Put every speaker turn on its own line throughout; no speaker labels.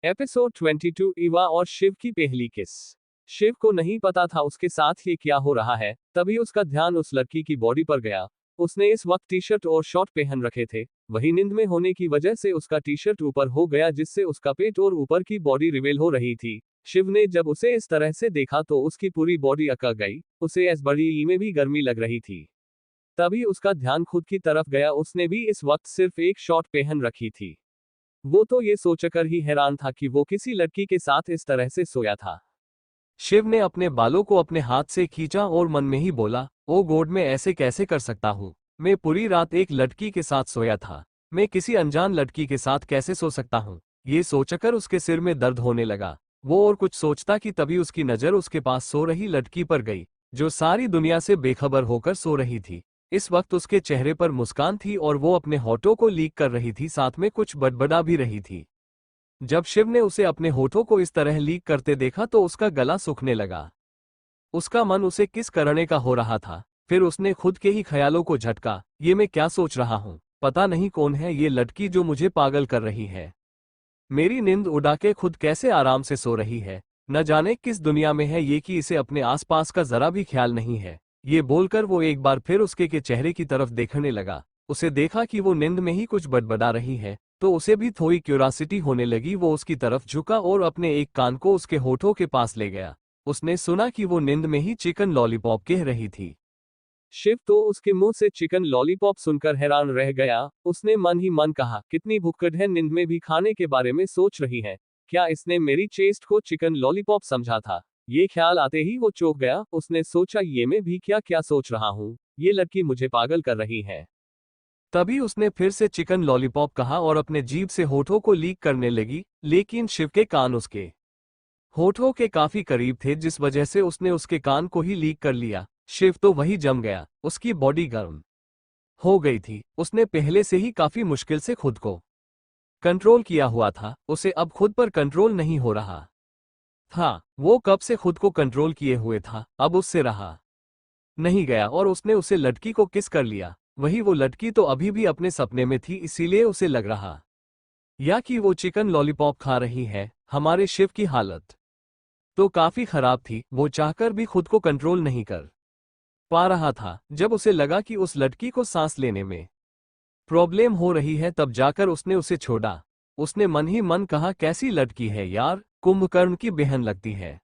Episode 22 Eva और शिव की पहली किस। शिव को नहीं पता था उसके साथ ये क्या हो रहा है, तभी उसका ध्यान उस लड़की की बॉडी पर गया। उसने इस वक्त टी शर्ट और शॉर्ट पहन रखे थे। वही नींद में होने की वजह से उसका टी शर्ट ऊपर हो गया, जिससे उसका पेट और ऊपर की बॉडी रिवील हो रही थी। शिव ने जब उसे इस तरह से देखा तो उसकी पूरी बॉडी अकड़ गई। उसे इस बड़ी में भी गर्मी लग रही थी। तभी उसका ध्यान खुद की तरफ गया। उसने भी इस वक्त सिर्फ एक शॉर्ट पहन रखी थी। वो तो ये सोचकर ही हैरान था कि वो किसी लड़की के साथ इस तरह से सोया था।
शिव ने अपने बालों को अपने हाथ से खींचा और मन में ही बोला, ओ गॉड, मैं ऐसे कैसे कर सकता हूँ। मैं पूरी रात एक लड़की के साथ सोया था। मैं किसी अनजान लड़की के साथ कैसे सो सकता हूँ। ये सोचकर उसके सिर में दर्द होने लगा। वो और कुछ सोचता कि तभी उसकी नज़र उसके पास सो रही लड़की पर गई, जो सारी दुनिया से बेखबर होकर सो रही थी। इस वक्त उसके चेहरे पर मुस्कान थी और वो अपने होठों को लीक कर रही थी, साथ में कुछ बड़बड़ा भी रही थी। जब शिव ने उसे अपने होठों को इस तरह लीक करते देखा तो उसका गला सूखने लगा। उसका मन उसे किस करने का हो रहा था। फिर उसने खुद के ही ख्यालों को झटका, ये मैं क्या सोच रहा हूँ। पता नहीं कौन है ये लड़की जो मुझे पागल कर रही है। मेरी नींद उड़ा के खुद कैसे आराम से सो रही है। न जाने किस दुनिया में है ये कि इसे अपने आसपास का जरा भी ख्याल नहीं है। ये बोलकर वो एक बार फिर उसके के चेहरे की तरफ देखने लगा। उसे देखा कि वो नींद में ही कुछ बड़बड़ा रही है, तो उसे भी थोड़ी क्यूरियोसिटी होने लगी। वो उसकी तरफ झुका और अपने एक कान को उसके होठों के पास ले गया। उसने सुना कि वो नींद में ही चिकन लॉलीपॉप कह रही थी।
शिव तो उसके मुंह से चिकन लॉलीपॉप सुनकर हैरान रह गया। उसने मन ही मन कहा, कितनी भुक्कड़ है, नींद में भी खाने के बारे में सोच रही है। क्या इसने मेरी चेस्ट को चिकन लॉलीपॉप समझा था। ये ख्याल आते ही वो चौंक गया। उसने सोचा, ये मैं भी क्या क्या सोच रहा हूँ। ये लड़की मुझे पागल कर रही है।
तभी उसने फिर से चिकन लॉलीपॉप कहा और अपने जीभ से होठों को लीक करने लगी, लेकिन शिव के कान उसके होठों के काफी करीब थे, जिस वजह से उसने उसके कान को ही लीक कर लिया। शिव तो वही जम गया। उसकी बॉडी गर्म हो गई थी। उसने पहले से ही काफी मुश्किल से खुद को कंट्रोल किया हुआ था। उसे अब खुद पर कंट्रोल नहीं हो रहा था। वो कब से खुद को कंट्रोल किए हुए था, अब उससे रहा नहीं गया और उसने उसे लड़की को किस कर लिया। वही वो लड़की तो अभी भी अपने सपने में थी, इसीलिए उसे लग रहा या कि वो चिकन लॉलीपॉप खा रही है। हमारे शिव की हालत तो काफी खराब थी। वो चाहकर भी खुद को कंट्रोल नहीं कर पा रहा था। जब उसे लगा कि उस लड़की को सांस लेने में प्रॉब्लम हो रही है, तब जाकर उसने उसे छोड़ा। उसने मन ही मन कहा, कैसी लड़की है यार, कुंभकर्ण की बहन लगती है।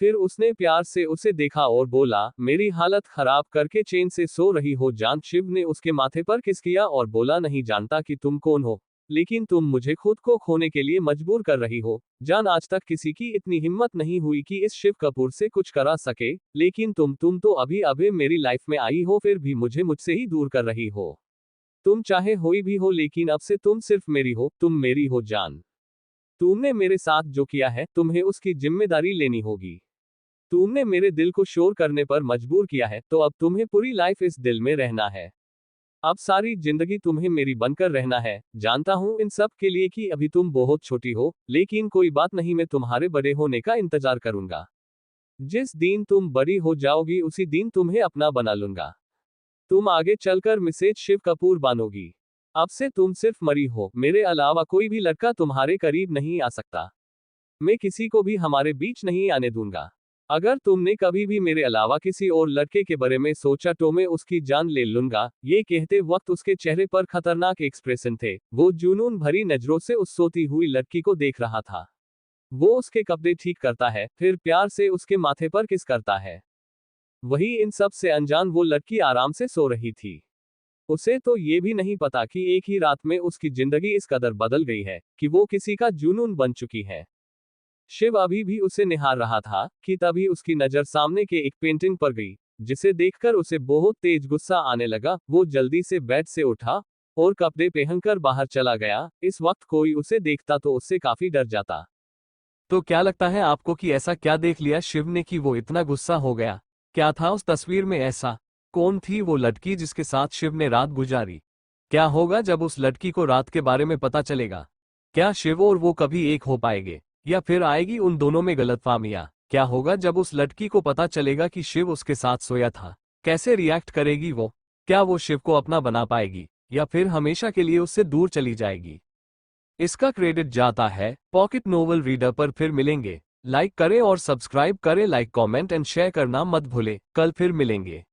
फिर उसने प्यार से उसे देखा और बोला, मेरी हालत खराब करके चैन से सो रही हो जान। शिव ने उसके माथे पर किस किया और बोला, नहीं जानता कि तुम कौन हो, लेकिन तुम मुझे खुद को खोने के लिए मजबूर कर रही हो जान। आज तक किसी की इतनी हिम्मत नहीं हुई कि इस शिव कपूर से कुछ करा सके, लेकिन तुम तो अभी अभी मेरी लाइफ में आई हो, फिर भी मुझे मुझसे ही दूर कर रही हो। तुम चाहे होई भी हो, लेकिन अब से तुम सिर्फ मेरी हो, तुम मेरी हो जान। तुमने मेरे साथ जो किया है, तुम्हें उसकी जिम्मेदारी लेनी होगी। तुमने मेरे दिल को शोर करने पर मजबूर किया है, तो अब तुम्हें पूरी लाइफ इस दिल में रहना है। अब सारी जिंदगी तुम्हें मेरी बनकर रहना है। जानता हूं इन सब के लिए कि अभी तुम बहुत छोटी हो, लेकिन कोई बात नहीं, मैं तुम्हारे बड़े होने का इंतजार करूंगा। जिस दिन तुम बड़ी हो जाओगी उसी दिन तुम्हें अपना बना लूंगा। तुम आगे चलकर मिसेज शिव कपूर बनोगी। अब से तुम सिर्फ मरी हो, मेरे अलावा कोई भी लड़का तुम्हारे करीब नहीं आ सकता। मैं किसी को भी हमारे बीच नहीं आने दूंगा। अगर तुमने कभी भी मेरे अलावा किसी और लड़के के बारे में सोचा तो मैं उसकी जान ले लूंगा। ये कहते वक्त उसके चेहरे पर खतरनाक एक्सप्रेशन थे। वो जुनून भरी नजरों से उस सोती हुई लड़की को देख रहा था। वो उसके कपड़े ठीक करता है, फिर प्यार से उसके माथे पर किस करता है। वही इन सब से अनजान वो लड़की आराम से सो रही थी। उसे तो ये भी नहीं पता कि एक ही रात में उसकी जिंदगी इस कदर बदल गई है कि वो किसी का जुनून बन चुकी है। शिव अभी भी उसे निहार रहा था कि तभी उसकी नजर सामने के एक पेंटिंग पर गई, जिसे देखकर उसे बहुत तेज गुस्सा आने लगा। वो जल्दी से बेड से उठा और कपड़े पहनकर बाहर चला गया। इस वक्त कोई उसे देखता तो उससे काफी डर जाता।
तो क्या लगता है आपको कि ऐसा क्या देख लिया शिव ने कि वो इतना गुस्सा हो गया। क्या था उस तस्वीर में ऐसा। कौन थी वो लड़की जिसके साथ शिव ने रात गुजारी। क्या होगा जब उस लड़की को रात के बारे में पता चलेगा। क्या शिव और वो कभी एक हो पाएंगे, या फिर आएगी उन दोनों में गलतफहमियां। क्या होगा जब उस लड़की को पता चलेगा कि शिव उसके साथ सोया था। कैसे रिएक्ट करेगी वो। क्या वो शिव को अपना बना पाएगी, या फिर हमेशा के लिए उससे दूर चली जाएगी। इसका क्रेडिट जाता है पॉकेट नोवेल रीडर पर। फिर मिलेंगे। लाइक करें और सब्सक्राइब करें। लाइक कमेंट एंड शेयर करना मत भूलें। कल फिर मिलेंगे।